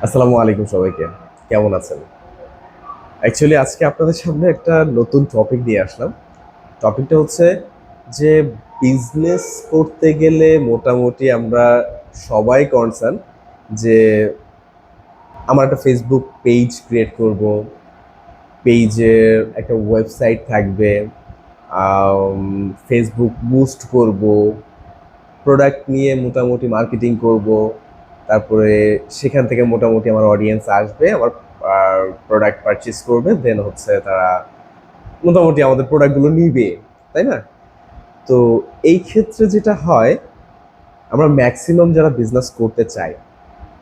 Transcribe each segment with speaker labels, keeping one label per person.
Speaker 1: আসসালামু আলাইকুম সবাইকে। কেমন আছেন? অ্যাকচুয়ালি আজকে আপনাদের সামনে একটা নতুন টপিক নিয়ে আসলাম। টপিকটা হচ্ছে যে বিজনেস করতে গেলে মোটামুটি আমরা সবাই কনসার্ন যে আমার একটা ফেসবুক পেজ ক্রিয়েট করব, পেজের একটা ওয়েবসাইট থাকবে, ফেসবুক বুস্ট করব, প্রোডাক্ট নিয়ে মোটামুটি মার্কেটিং করব, তারপরে সেখান থেকে মোটামুটি আমার অডিয়েন্স আসবে, আমার প্রোডাক্ট পারচেস করবে, দেন হচ্ছে তারা মোটামুটি আমাদের প্রোডাক্টগুলো নিবে, তাই না? তো এই ক্ষেত্রে যেটা হয়, আমরা ম্যাক্সিমাম যারা বিজনেস করতে চাই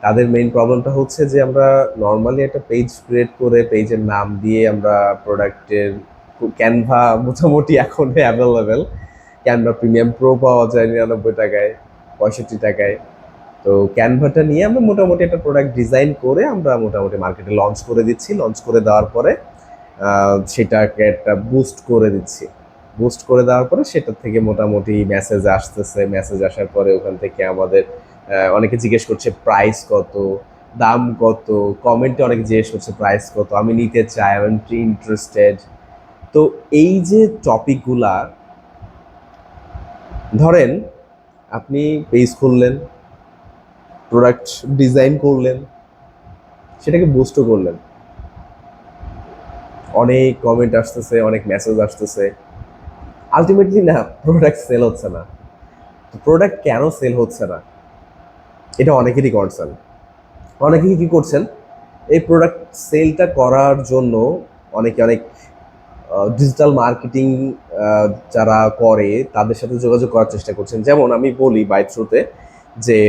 Speaker 1: তাদের মেইন প্রবলেমটা হচ্ছে যে আমরা নর্মালি একটা পেজ ক্রিয়েট করে পেজের নাম দিয়ে আমরা প্রোডাক্টের ক্যানভা মোটামুটি এখন অ্যাভেলেবেল। ক্যানভা প্রিমিয়াম প্রো পাওয়া যায় 99 টাকায়, 65 টাকায়। তো ক্যানভাটা নিয়ে আমরা মোটামুটি একটা প্রোডাক্ট ডিজাইন করে আমরা মোটামুটি মার্কেটে লঞ্চ করে দিচ্ছি। লঞ্চ করে দেওয়ার পরে সেটাকে একটা বুস্ট করে দিচ্ছি। বুস্ট করে দেওয়ার পরে সেটার থেকে মোটামুটি মেসেজ আসতেছে। মেসেজ আসার পরে ওখান থেকে আমাদের অনেকে জিজ্ঞেস করছে প্রাইস কত, দাম কত, কমেন্টে অনেকে জিজ্ঞেস করছে প্রাইস কত, আমি নিতে চাই, আমি ইন্টারেস্টেড। তো এই যে টপিকগুলা, ধরেন আপনি পেজ খুললেন, প্রোডাক্ট ডিজাইন করলেন, সেটাকে বুস্টও করলেন, অনেক কমেন্ট আসতেছে, অনেক মেসেজ আসতেছে, আলটিমেটলি না প্রোডাক্ট সেল হচ্ছে না। তো প্রোডাক্ট কেন সেল হচ্ছে না, এটা অনেকেরই কনসার্ন। অনেকেই কি করছেন, এই প্রোডাক্ট সেলটা করার জন্য অনেকে অনেক ডিজিটাল মার্কেটিং যারা করে তাদের সাথে যোগাযোগ করার চেষ্টা করছেন। যেমন আমি বলি বাই থ্রুতে যে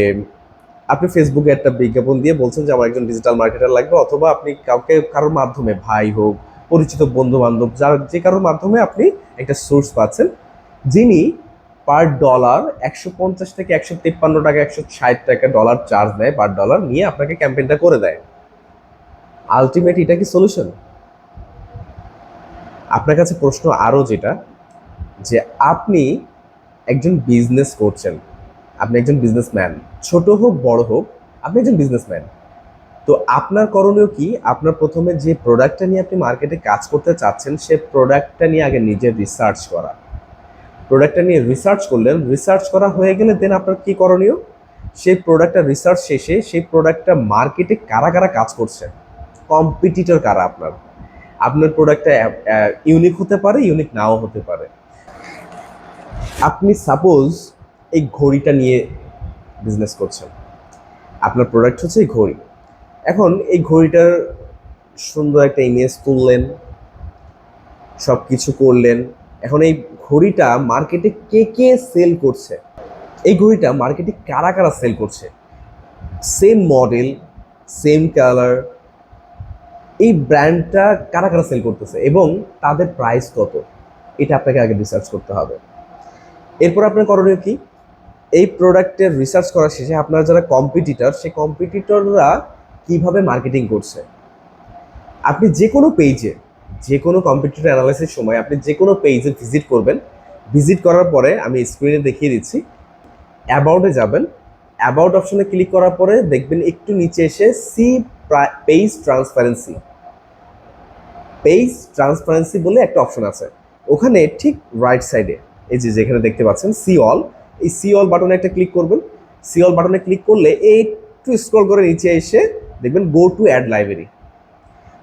Speaker 1: আপনি ফেসবুকে একটা বিজ্ঞাপন দিয়ে বলছেন যে আমার একজন ডিজিটাল মার্কেটার লাগবে, অথবা আপনি কাউকে কারোর মাধ্যমে, ভাই হোক, পরিচিত বন্ধু বান্ধব, যার যে কারোর মাধ্যমে আপনি একটা সোর্স পাচ্ছেন, যিনি পার ডলার 150 থেকে 153 টাকা, 160 টাকা ডলার চার্জ নেয়, পার ডলার নিয়ে আপনাকে ক্যাম্পেইনটা করে দেয়। আলটিমেট এটা কি সলিউশন? আপনার কাছে প্রশ্ন আরও যেটা, যে আপনি একজন বিজনেস করছেন, আপনি একজন বিজনেসম্যান, ছোট হোক বড় হোক, আপনি একজন বিজনেসম্যান। তো আপনার করণীয় কি? আপনার প্রথমে যে প্রোডাক্টটা নিয়ে আপনি মার্কেটে কাজ করতে চাচ্ছেন সে প্রোডাক্টটা নিয়ে আগে নিজের রিসার্চ করা। প্রোডাক্টটা নিয়ে রিসার্চ করলেন, রিসার্চ করা হয়ে গেলে দেন আপনার কি করণীয়? সেই প্রোডাক্টটা রিসার্চ শেষে সেই প্রোডাক্টটা মার্কেটে কারা কারা কাজ করছে, কম্পিটিটর কারা আপনার। আপনার প্রোডাক্টটা ইউনিক হতে পারে, ইউনিক নাও হতে পারে। আপনি সাপোজ এই ঘড়িটা নিয়ে বিজনেস করছেন, আপনার প্রোডাক্ট হচ্ছে এই ঘড়ি। এখন এই ঘড়িটার সুন্দর একটা ইমেজ তুললেন, সব কিছু করলেন। এখন এই ঘড়িটা মার্কেটে কে কে সেল করছে, এই ঘড়িটা মার্কেটে কারা কারা সেল করছে, সেম মডেল, সেম কালার, এই ব্র্যান্ডটা কারা কারা সেল করতেছে এবং তাদের প্রাইস কত, এটা আপনাকে আগে রিসার্চ করতে হবে। এরপর আপনার করণীয় কি? এই প্রোডাক্টের রিসার্চ করা শেষে আপনার যারা কম্পিটিটর, সেই কম্পিটিটররা কিভাবে মার্কেটিং করছে, আপনি যে কোনো পেজে, যে কোনো কম্পিটিটর অ্যানালাইসিস সময় আপনি যে কোনো পেজে ভিজিট করবেন। ভিজিট করার পরে আমি স্ক্রিনে দেখিয়ে দিচ্ছি, অ্যাবাউটে যাবেন। অ্যাবাউট অপশনে ক্লিক করার পরে দেখবেন একটু নিচে এসে see page transparency, page transparency বলে একটা অপশন আছে। ওখানে ঠিক রাইট সাইডে এই যে যেখানে দেখতে পাচ্ছেন সি অল, এই সি অল বাটনে একটা ক্লিক করবেন। সি অল বাটনে ক্লিক করলে এই একটু স্ক্রল করে নিচে এসে দেখবেন গো টু অ্যাড লাইব্রেরি।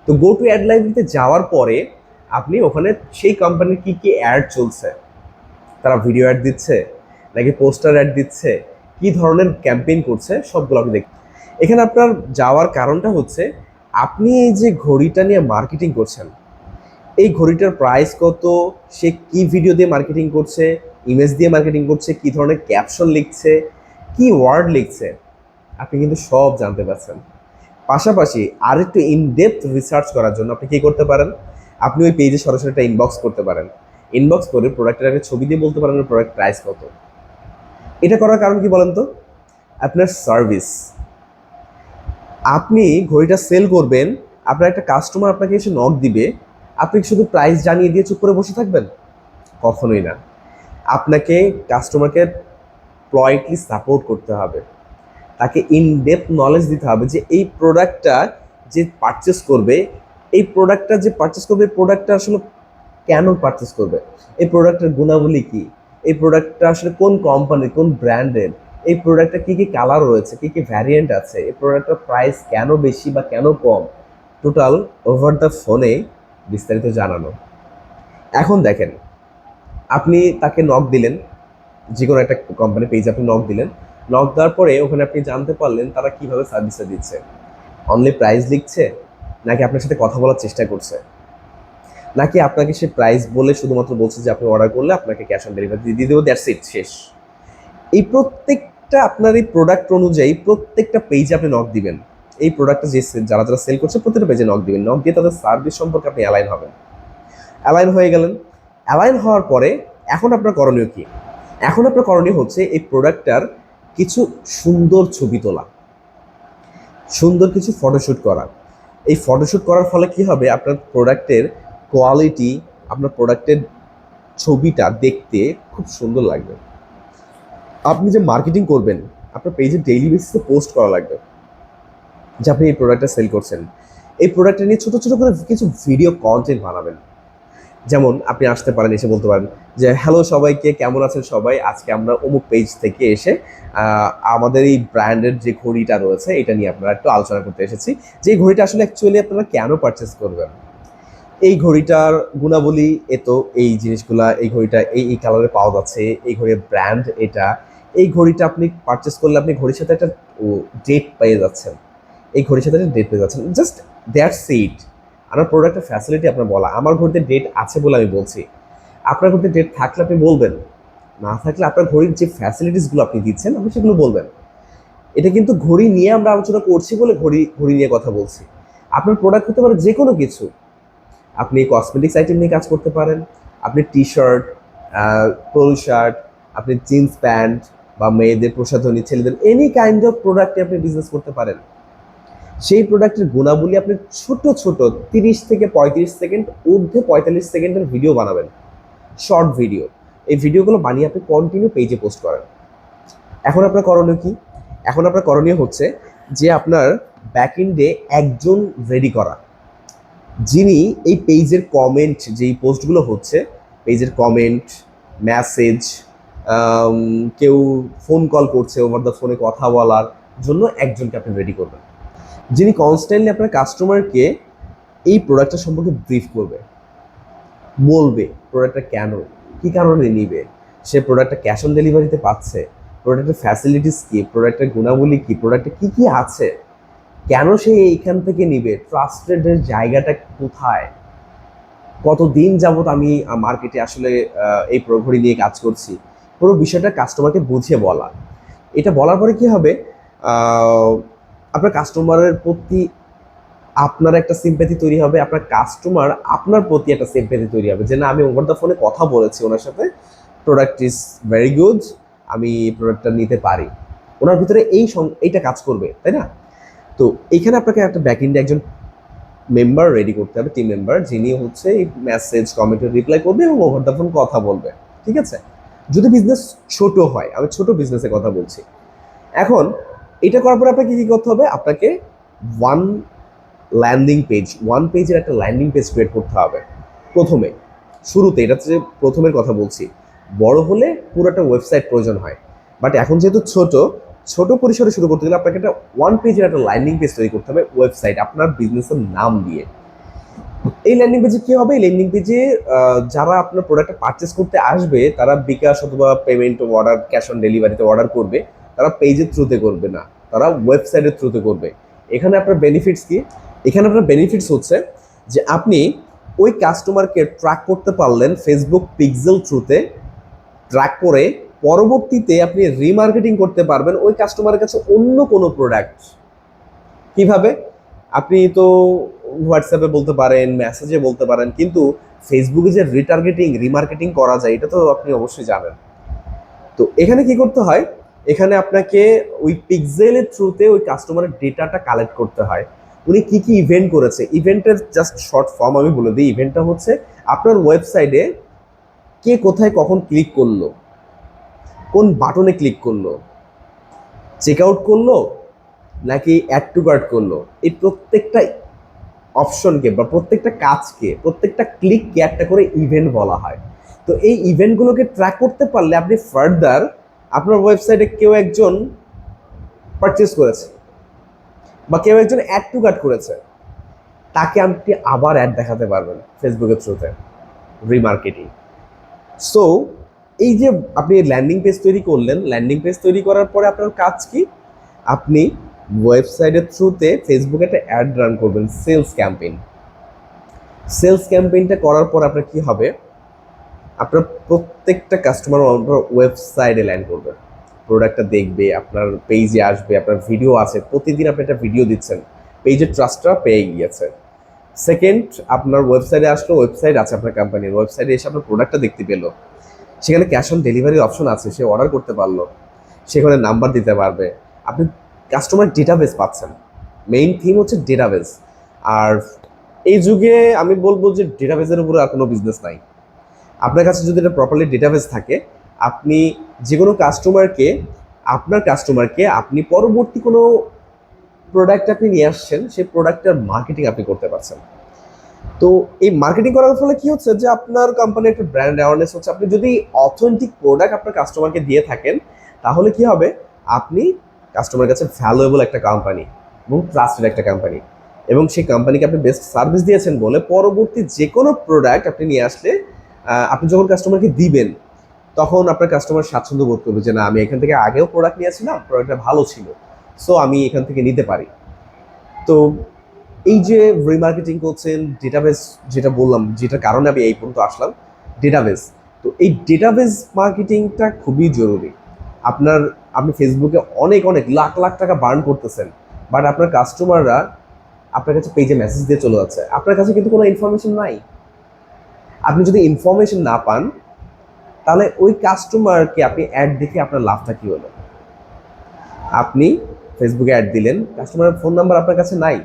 Speaker 1: তো গো টু অ্যাড লাইব্রেরিতে যাওয়ার পরে আপনি ওখানে সেই কোম্পানির কি কি অ্যাড চলছে, তারা ভিডিও অ্যাড দিচ্ছে নাকি পোস্টার অ্যাড দিচ্ছে, কি ধরনের ক্যাম্পেইন করছে, সবগুলো আপনি দেখবেন। এখানে আপনার যাওয়ার কারণটা হচ্ছে আপনি এই যে ঘড়িটা নিয়ে মার্কেটিং করছেন, এই ঘড়িটার প্রাইস কত, সে কি ভিডিও দিয়ে মার্কেটিং করছে, ইমেজ দিয়ে মার্কেটিং করছে, কি ধরনের ক্যাপশন লিখছে, কি ওয়ার্ড লিখছে, আপনি কিন্তু সব জানতে পারছেন। পাশাপাশি আরেকটু ইনডেপথ রিসার্চ করার জন্য আপনি কি করতে পারেন, আপনি ওই পেজে সরাসরি একটা ইনবক্স করতে পারেন। ইনবক্স করে প্রোডাক্টের একটা ছবি দিয়ে বলতে পারেন প্রোডাক্ট প্রাইস কত। এটা করার কারণ কি বলেন তো? আপনার সার্ভিস। আপনি ঘড়িটা সেল করবেন, আপনার একটা কাস্টমার আপনাকে এসে নক দিবে, আপনি শুধু প্রাইস জানিয়ে দিয়ে চুপ করে বসে থাকবেন? কখনোই না। আপনাকে কাস্টমারকে পলাইটলি সাপোর্ট করতে হবে। তাকে ইন ডেপথ নলেজ দিতে হবে যে এই প্রোডাক্টটা যে পারচেস করবে, এই প্রোডাক্টটা যে পারচেস করবে, এই প্রোডাক্টটা আসলে কেন পারচেস করবে, এই প্রোডাক্টের গুণাবলী কি, এই প্রোডাক্টটা আসলে কোন কোম্পানির, কোন ব্র্যান্ডের, এই প্রোডাক্টটা কি কি কালার রয়েছে, কি কি ভ্যারিয়েন্ট আছে, এই প্রোডাক্টটার প্রাইস কেন বেশি বা কেন কম, টোটাল ওভার দ্য ফোনে বিস্তারিত জানানো। এখন দেখেন, আপনি তাকে নক দিলেন, যে কোনো একটা কোম্পানি পেজে আপনি নক দিলেন, নক দেওয়ার পরে ওখানে আপনি জানতে পারলেন তারা কিভাবে সার্ভিসটা দিচ্ছে। অনলি প্রাইস লিখছে, নাকি আপনার সাথে কথা বলার চেষ্টা করছে, নাকি আপনাকে সে প্রাইস বলে শুধুমাত্র বলছে যে আপনি অর্ডার করলে আপনাকে ক্যাশ অন ডেলিভারি দিয়ে দেবো, দ্যাটস ইট, শেষ। এই প্রত্যেকটা আপনার এই প্রোডাক্ট অনুযায়ী প্রত্যেকটা পেজে আপনি নক দিবেন। এই প্রোডাক্টটা যে যারা যারা সেল করছে প্রত্যেকটা পেজে নক দিবেন, নক দিয়ে তাদের সার্ভিস সম্পর্কে আপনি অ্যালাইন হবেন। অ্যালাইন হয়ে গেলেন, অ্যালাইন হওয়ার পরে এখন আপনার করণীয় কি? এখন আপনার করণীয় হচ্ছে এই প্রোডাক্টটার কিছু সুন্দর ছবি তোলা, সুন্দর কিছু ফটোশ্যুট করা। এই ফটোশ্যুট করার ফলে কি হবে, আপনার প্রোডাক্টের কোয়ালিটি, আপনার প্রোডাক্টের ছবিটা দেখতে খুব সুন্দর লাগবে। আপনি যে মার্কেটিং করবেন, আপনার পেজে ডেইলি বেসিসে পোস্ট করা লাগবে যে আপনি এই প্রোডাক্টটা সেল করছেন। এই প্রোডাক্টটা নিয়ে ছোটো ছোটো করে কিছু ভিডিও কন্টেন্ট বানাবেন। যেমন আপনি আসতে পারেন, এসে বলতে পারেন যে হ্যালো সবাইকে, কেমন আছেন সবাই, আজকে আমরা অমুক পেজ থেকে এসে আমাদের এই ব্র্যান্ডের যে ঘড়িটা রয়েছে এটা নিয়ে আপনারা একটু আলোচনা করতে এসেছি, যে ঘড়িটা আসলে অ্যাকচুয়ালি আপনারা কেন পারচেস করবেন, এই ঘড়িটার গুণাবলী এতো, এই জিনিসগুলা, এই ঘড়িটা এই এই কালারে পাওয়া যাচ্ছে, এই ঘড়ির ব্র্যান্ড এটা, এই ঘড়িটা আপনি পারচেস করলে আপনি ঘড়ির সাথে একটা ডেট পেয়ে যাচ্ছেন, এই ঘড়ির সাথে একটা ডেট পেয়ে যাচ্ছেন, জাস্ট দ্যাটস ইট। আমার প্রোডাক্টের ফ্যাসিলিটি আপনার বলা, আমার ঘড়িতে ডেট আছে বলে আমি বলছি। আপনার ঘড়িতে ডেট থাকলে আপনি বলবেন, না থাকলে আপনার ঘড়ির যে ফ্যাসিলিটিসগুলো আপনি দিচ্ছেন আপনি সেগুলো বলবেন। এটা কিন্তু ঘড়ি নিয়ে আমরা আলোচনা করছি বলে ঘড়ি ঘড়ি নিয়ে কথা বলছি। আপনার প্রোডাক্ট হতে পারে যে কোনো কিছু, আপনি কসমেটিক্স আইটেম নিয়ে কাজ করতে পারেন, আপনি টি শার্ট, পোলো শার্ট, আপনি জিন্স প্যান্ট বা মেয়েদের প্রসাধনী, ছেলেদের এনি কাইন্ড অফ প্রোডাক্টে আপনি বিজনেস করতে পারেন। সেই প্রোডাক্টের গুণাবলী আপনি ছোট ছোট 30 থেকে 35 সেকেন্ড, ঊর্ধ্বে 45 সেকেন্ডের ভিডিও বানাবেন, শর্ট ভিডিও। এই ভিডিওগুলো বানিয়ে আপনি কন্টিনিউ পেজে পোস্ট করেন। এখন আপনার করণীয় কি? এখন আপনার করণীয় হচ্ছে যে আপনার ব্যাক এন্ডে একজন রেডি করা, যিনি এই পেজের কমেন্ট, যেই পোস্টগুলো হচ্ছে পেজের কমেন্ট, মেসেজ, কেউ ফোন কল করছে, ওভার দ্য ফোনে কথা বলার জন্য একজনকে আপনি রেডি করবেন, যিনি কনস্ট্যান্টলি আপনার কাস্টমারকে এই প্রোডাক্টটা সম্পর্কে ব্রিফ করবে, বলবে প্রোডাক্টটা কেন, কী কারণে নিবে, সে প্রোডাক্টটা ক্যাশ অন ডেলিভারিতে পাচ্ছে, প্রোডাক্টের ফ্যাসিলিটিস কী, প্রোডাক্টের গুণাবলী কী, প্রোডাক্টে কী কী আছে, কেন সে এইখান থেকে নিবে, ট্রাস্টেডের জায়গাটা কোথায়, কতদিন যাবত আমি মার্কেটে আসলে এই ঘড়ি নিয়ে কাজ করছি, পুরো বিষয়টা কাস্টমারকে বুঝিয়ে বলা। এটা বলার পরে কি হবে, আপনার কাস্টমারের প্রতি আপনার একটা সিম্প্যাথি তৈরি হবে, আপনার কাস্টমার আপনার প্রতি একটা সিম্প্যাথি তৈরি হবে যে না, আমি ওভার দ্য ফোনে কথা বলেছি ওনার সাথে, প্রোডাক্ট ইজ ভেরি গুড, আমি প্রোডাক্টটা নিতে পারি, ওনার ভিতরে এইটা কাজ করবে, তাই না? তো এইখানে আপনাকে একটা ব্যাকএন্ডে একজন মেম্বার রেডি করতে হবে, টিম মেম্বার, যিনি হচ্ছে এই মেসেজ কমেন্টের রিপ্লাই করবে এবং ওভার দ্য ফোন কথা বলবে, ঠিক আছে? যদি বিজনেস ছোট হয়, আমি ছোট বিজনেসের কথা বলছি। এখন এটা করার পরে আপনাকে কী করতে হবে, আপনাকে ওয়ান পেজের একটা ল্যান্ডিং পেজ ক্রিয়েট করতে হবে প্রথমে, শুরুতে। এটা হচ্ছে প্রথমের কথা বলছি, বড় হলে পুরো একটা ওয়েবসাইট প্রয়োজন হয়, বাট এখন যেহেতু ছোট পরিসরে শুরু করতে গেলে আপনাকে একটা ওয়ান পেজের একটা ল্যান্ডিং পেজ তৈরি করতে হবে, ওয়েবসাইট আপনার বিজনেসের নাম দিয়ে। এই ল্যান্ডিং পেজে কি হবে, এই ল্যান্ডিং পেজে যারা আপনার প্রোডাক্টটা পারচেস করতে আসবে তারা বিকাশ অথবা পেমেন্ট অর্ডার, ক্যাশ অন ডেলিভারিতে অর্ডার করবে, তারা পেজের থ্রুতে করবে না, তারা ওয়েবসাইটের থ্রুতে করবে। এখানে আপনার বেনিফিটস কি? এখানে আপনার বেনিফিটস হচ্ছে যে আপনি ওই কাস্টমারকে ট্র্যাক করতে পারলেন ফেসবুক পিক্সেল থ্রুতে, ট্র্যাক করে পরবর্তীতে আপনি রিমার্কেটিং করতে পারবেন ওই কাস্টমারের কাছে অন্য কোনো প্রোডাক্ট। কিভাবে? আপনি তো হোয়াটসঅ্যাপে বলতে পারেন, মেসেজে বলতে পারেন, কিন্তু ফেসবুকে যে রিমার্কেটিং করা যায় এটা তো আপনি অবশ্যই জানেন। তো এখানে কি করতে হয়, এখানে আপনাকে ওই পিক্সেলের থ্রুতে ওই কাস্টমারের ডেটাটা কালেক্ট করতে হয়, উনি কি কি ইভেন্ট করেছে। ইভেন্টের জাস্ট শর্ট ফর্ম আমি বলে দিই, ইভেন্টটা হচ্ছে আপনার ওয়েবসাইটে কে কোথায় কখন ক্লিক করলো, কোন বাটনে ক্লিক করলো, চেক আউট করলো নাকি অ্যাড টু কার্ট করলো, এই প্রত্যেকটা অপশনকে বা প্রত্যেকটা কাজকে, প্রত্যেকটা ক্লিককে একটা করে ইভেন্ট বলা হয়। তো এই ইভেন্টগুলোকে ট্র্যাক করতে পারলে আপনি ফার্দার আপনার ওয়েবসাইটে কেউ একজন পারচেস করেছে বা কেউ একজন অ্যাড টু কার্ট করেছে, তাকে আপনি আবার অ্যাড দেখাতে পারবেন ফেসবুকের থ্রুতে, রিমার্কেটিং। সো এই যে আপনি ল্যান্ডিং পেজ তৈরি করলেন, ল্যান্ডিং পেজ তৈরি করার পরে আপনার কাজ কি, আপনি ওয়েবসাইটের থ্রুতে ফেসবুকে একটা অ্যাড রান করবেন, সেলস ক্যাম্পেইন। সেলস ক্যাম্পেইনটা করার পর আপনার কি হবে, আপনার প্রত্যেকটা কাস্টমার আপনার ওয়েবসাইটে ল্যান্ড করবে, প্রোডাক্টটা দেখবে, আপনার পেজে আসবে, আপনার ভিডিও আছে, প্রতিদিন আপনি একটা ভিডিও দিচ্ছেন, পেজের ট্রাস্টটা পেয়ে গিয়েছে। সেকেন্ড, আপনার ওয়েবসাইটে আসলো, ওয়েবসাইট আছে আপনার কোম্পানির, ওয়েবসাইটে এসে আপনার প্রোডাক্টটা দেখতে পেলো, সেখানে ক্যাশ অন ডেলিভারির অপশন আছে, সে অর্ডার করতে পারলো, সেখানে নাম্বার দিতে পারবে, আপনি কাস্টমার ডেটাবেস পাচ্ছেন। মেইন থিম হচ্ছে ডেটাবেস। আর এই যুগে আমি বলবো যে ডেটাবেসের উপরে আর কোনো বিজনেস নাই। আপনার কাছে যদি এটা প্রপারলি ডেটাবেস থাকে, আপনি যে কোনো কাস্টমারকে, আপনার কাস্টমারকে আপনি পরবর্তী কোনো প্রোডাক্ট আপনি নিয়ে আসছেন, সেই প্রোডাক্টের মার্কেটিং আপনি করতে পারছেন। তো এই মার্কেটিং করার ফলে কি হচ্ছে যে আপনার কোম্পানির একটা ব্র্যান্ড অ্যাওয়ারনেস হচ্ছে। আপনি যদি অথেন্টিক প্রোডাক্ট আপনার কাস্টমারকে দিয়ে থাকেন, তাহলে কি হবে, আপনি কাস্টমারের কাছে ভ্যালুয়েবল একটা কোম্পানি এবং ট্রাস্টেড একটা কোম্পানি, এবং সেই কোম্পানিকে আপনি বেস্ট সার্ভিস দিয়েছেন বলে পরবর্তী যে কোনো প্রোডাক্ট আপনি নিয়ে আসলে আপনি যখন কাস্টমারকে দিবেন, তখন আপনার কাস্টমার স্বাচ্ছন্দ্য বোধ করবে যে না, আমি এখান থেকে আগেও প্রোডাক্ট নিয়েছিলাম, প্রোডাক্টটা ভালো ছিল, সো আমি এখান থেকে নিতে পারি। তো এই যে রিমার্কেটিং করছেন, ডেটাবেস যেটা বললাম, যেটার কারণে আমি এই পর্যন্ত আসলাম, ডেটাবেস। তো এই ডেটাবেস মার্কেটিংটা খুবই জরুরি। আপনার, আপনি ফেসবুকে অনেক অনেক লাখ লাখ টাকা বার্ন করতেছেন, বাট আপনার কাস্টমাররা আপনার কাছে পেজে মেসেজ দিয়ে চলে যাচ্ছে, আপনার কাছে কিন্তু কোনো ইনফরমেশন নাই। আপনি যদি ইনফরমেশন না পান, তাহলে ওই কাস্টমারকে আপনি অ্যাড দেখে আপনার লাভটা কী হলো? আপনি ফেসবুকে অ্যাড দিলেন, কাস্টমারের ফোন নাম্বার আপনার কাছে নাই,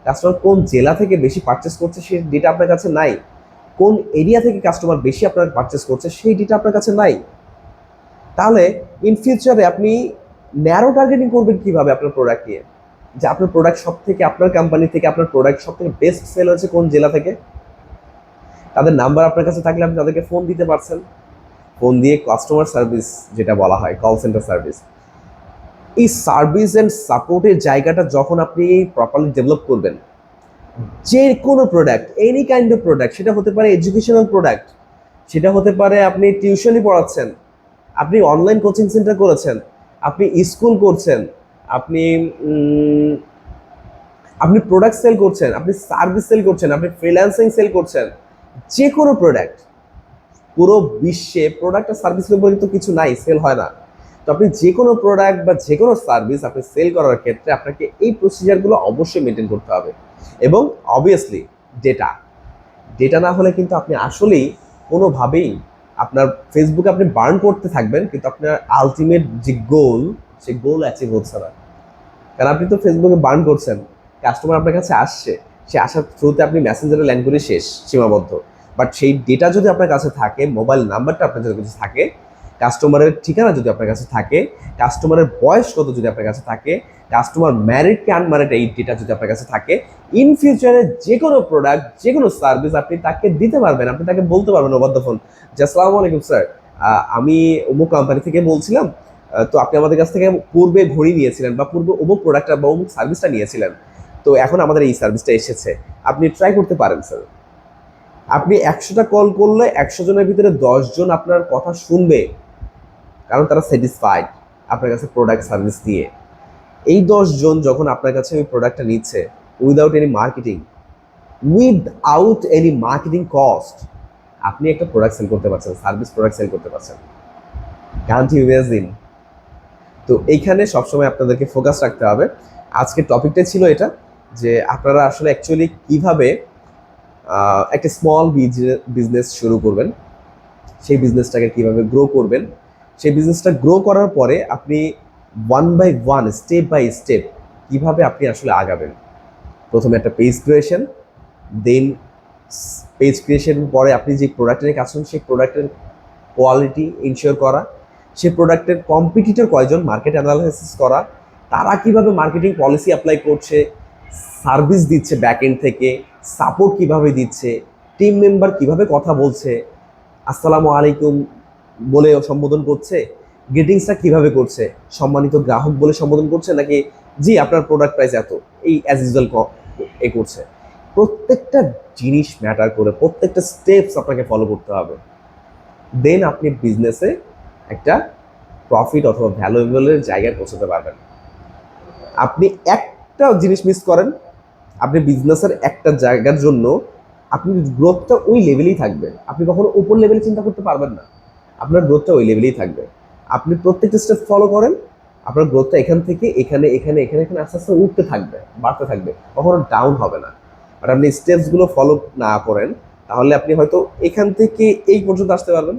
Speaker 1: কাস্টমার কোন জেলা থেকে বেশি পারচেস করছে সেই ডেটা আপনার কাছে নাই, কোন এরিয়া থেকে কাস্টমার বেশি আপনার পারচেস করছে সেই ডেটা আপনার কাছে নাই। তাহলে ইন ফিউচারে আপনি ন্যারো টার্গেটিং করবেন কিভাবে আপনার প্রোডাক্ট নিয়ে, যে আপনার প্রোডাক্ট সব থেকে, আপনার কোম্পানি থেকে আপনার প্রোডাক্ট সব থেকে বেস্ট সেল হয়েছে কোন জেলা থেকে? তাদের নাম্বার আপনার কাছে থাকলে আপনি তাদেরকে ফোন দিতে পারছেন, ফোন দিয়ে কাস্টমার সার্ভিস যেটা বলা হয়, কল সেন্টার সার্ভিস, এই সার্ভিস অ্যান্ড সাপোর্টের জায়গাটা যখন আপনি প্রপারলি ডেভেলপ করবেন, যে কোনো product, any kind of product, সেটা হতে পারে এডুকেশনাল প্রোডাক্ট, সেটা হতে পারে আপনি টিউশনই পড়াচ্ছেন, আপনি অনলাইন কোচিং সেন্টার করেছেন, আপনি স্কুল করছেন, আপনি আপনি প্রোডাক্ট সেল করছেন, আপনি সার্ভিস সেল করছেন, আপনি ফ্রিল্যান্সিং সেল করছেন, যে কোনো প্রোডাক্ট, পুরো বিশ্বে প্রোডাক্ট আর সার্ভিসের উপরে তো কিছু নাই, সেল হয় না। তো আপনি যে কোনো প্রোডাক্ট বা যে কোনো সার্ভিস আপনি সেল করার ক্ষেত্রে আপনাকে এই প্রসিজারগুলো অবশ্যই মেনটেন করতে হবে। এবং অবভিয়াসলি ডেটা, ডেটা না হলে কিন্তু আপনি আসলেই কোনোভাবেই আপনার ফেসবুকে আপনি বার্ন করতে থাকবেন, কিন্তু আপনার আলটিমেট যে গোল, সেই গোল অ্যাচিভ হচ্ছে না। কারণ আপনি তো ফেসবুকে বার্ন করছেন, কাস্টমার আপনার কাছে আসছে, সে আসার থ্রুতে আপনি মেসেঞ্জারে ল্যান্ড করে শেষ, সীমাবদ্ধ। বাট সেই ডেটা যদি আপনার কাছে থাকে, মোবাইল নাম্বারটা আপনার কাছে থাকে, কাস্টমারের ঠিকানা যদি আপনার কাছে থাকে, কাস্টমারের বয়স কত যদি আপনার কাছে থাকে, কাস্টমার ম্যারিড কি আনম্যারিড, এই ডেটা যদি আপনার কাছে থাকে, ইন ফিউচারে যে কোনো প্রোডাক্ট, যে কোনো সার্ভিস আপনি তাকে দিতে পারবেন। আপনি তাকে বলতে পারবেন ওভার দ্য ফোন যে আসসালামু আলাইকুম স্যার, আমি অমুক কোম্পানি থেকে বলছিলাম, তো আপনি আমাদের কাছ থেকে পূর্বে ঘড়ি নিয়েছিলেন বা পূর্বে অমুক প্রোডাক্টটা বা অমুক সার্ভিসটা নিয়েছিলেন, তো এখন আমাদের এই সার্ভিসটা এসেছে, আপনি ট্রাই করতে পারেন স্যার। আপনি 100টা কল করলে 100 জনের ভিতরে 10 জন আপনার কথা শুনবে, কারণ তারা স্যাটিসফাইড আপনার কাছে প্রোডাক্ট সার্ভিস দিয়ে। এই 10 জন যখন আপনার কাছে ওই প্রোডাক্টটা নিচ্ছে without any marketing, without any marketing cost, আপনি একটা প্রোডাক্ট সেল করতে পারছেন, সার্ভিস প্রোডাক্ট সেল করতে পারছেন। Can't you imagine? তো এইখানে সবসময় আপনাদেরকে ফোকাস রাখতে হবে। আজকের টপিকটাই ছিল এটা, যে আপনারা আসলে অ্যাকচুয়ালি কীভাবে একটা স্মল বিজনেস শুরু করবেন, সেই বিজনেসটাকে কীভাবে গ্রো করবেন, সেই বিজনেসটা গ্রো করার পরে আপনি one by one, step by step কীভাবে আপনি আসলে আগাবেন। প্রথমে একটা page creation, then page creation পরে আপনি যে প্রোডাক্টের কাজ করছেন সেই প্রোডাক্টের কোয়ালিটি ইনশিওর করা, সে প্রোডাক্টের কম্পিটিটর কয়জন, মার্কেট অ্যানালাইসিস করা, তারা কিভাবে মার্কেটিং পলিসি অ্যাপ্লাই করছে, সার্ভিস দিচ্ছে ব্যাক এন্ড থেকে, সাপোর্ট কিভাবে দিচ্ছে, টিম মেম্বার কিভাবে কথা বলছে, আসসালামু আলাইকুম বলে সম্বোধন করছে, গ্রিটিংসটা কিভাবে করছে, সম্মানিত গ্রাহক বলে সম্বোধন করছে নাকি জি আপনার প্রোডাক্ট প্রাইস এত, এই অ্যাজ ইউজুয়াল এ করছে। প্রত্যেকটা জিনিস ম্যাটার করে, প্রত্যেকটা স্টেপস আপনাকে ফলো করতে হবে। দেন আপনি বিজনেসে একটা প্রফিট অথবা ভ্যালুয়েবলের জায়গায় পৌঁছতে পারবেন। আপনি একটা জিনিস মিস করেন, আপনি বিজনেসের একটা জায়গার জন্য আপনি গ্রোথটা ওই লেভেলেই থাকবে, আপনি কখনো উপর লেভেলে চিন্তা করতে পারবেন না, আপনার গ্রোথটা ওই লেভেলেই থাকবে। আপনি প্রত্যেকটা স্টেপ ফলো করেন, আপনার গ্রোথটা এখান থেকে এখানে এখানে এখানে এখানে আস্তে আস্তে উঠতে থাকবে, বাড়তে থাকবে, কখনো ডাউন হবে না। আর আপনি স্টেপসগুলো ফলো না করেন, তাহলে আপনি হয়তো এখান থেকে এই পর্যন্ত আসতে পারবেন,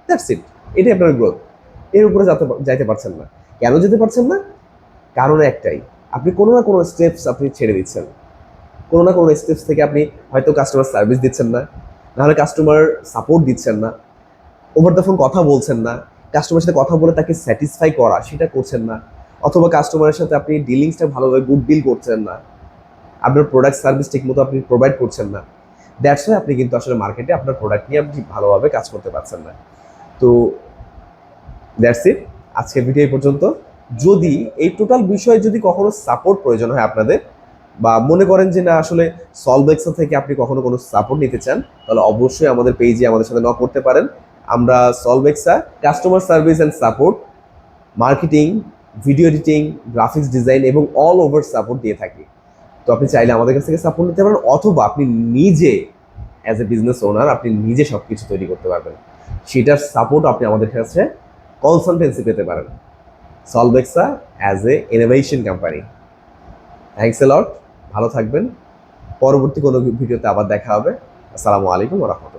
Speaker 1: দ্যাটস ইট, এটাই আপনার গ্রোথ। এর উপরে যাইতে পারছেন না। কেন যেতে পারছেন না? কারণ একটাই, আপনি কোনো না কোনো স্টেপস আপনি ছেড়ে দিচ্ছেন, কোনো না কোনো স্টেপস থেকে আপনি হয়তো কাস্টমার সার্ভিস দিচ্ছেন না, নাহলে কাস্টমার সাপোর্ট দিচ্ছেন না, ওভার দ্য ফোন কথা বলছেন না, কাস্টমারের সাথে কথা বলে তাকে স্যাটিসফাই করা সেটা করছেন না, অথবা কাস্টমারের সাথে আপনি ডিলিংসটা ভালোভাবে গুড ডিল করছেন না, আপনার প্রোডাক্ট সার্ভিস ঠিকমতো আপনি প্রোভাইড করছেন না। দ্যাটস ওয়াই আপনি কিন্তু আসলে মার্কেটে আপনার প্রোডাক্ট নিয়ে আপনি ভালোভাবে কাজ করতে পারছেন না। তো দ্যাটস ইট, আজকের ভিডিও এই পর্যন্ত। যদি এই টোটাল বিষয়ে যদি কখনো সাপোর্ট প্রয়োজন হয় আপনাদের, বা মনে করেন যে না আসলে সলভেক্সা থেকে আপনি কখনো কোনো সাপোর্ট নিতে চান, তাহলে অবশ্যই আমাদের পেজে আমাদের সাথে নক করতে পারেন। আমরা Solvexa customer service and support, marketing, video editing, graphics design এবং অল ওভার সাপোর্ট দিয়ে থাকি। তো আপনি চাইলে আমাদের কাছ থেকে সাপোর্ট নিতে পারেন, অথবা আপনি নিজে অ্যাজ এ বিজনেস ওনার আপনি নিজে সব কিছু তৈরি করতে পারবেন, সেটার সাপোর্ট আপনি আমাদের কাছে কনসালটেন্সি পেতে পারেন। Solvexa as a innovation company. Thanks a lot, ভালো থাকবেন। পরবর্তী কোনো ভিডিওতে আবার দেখা হবে। আসসালামু আলাইকুম ওয়া রাহমাতুল্লাহ।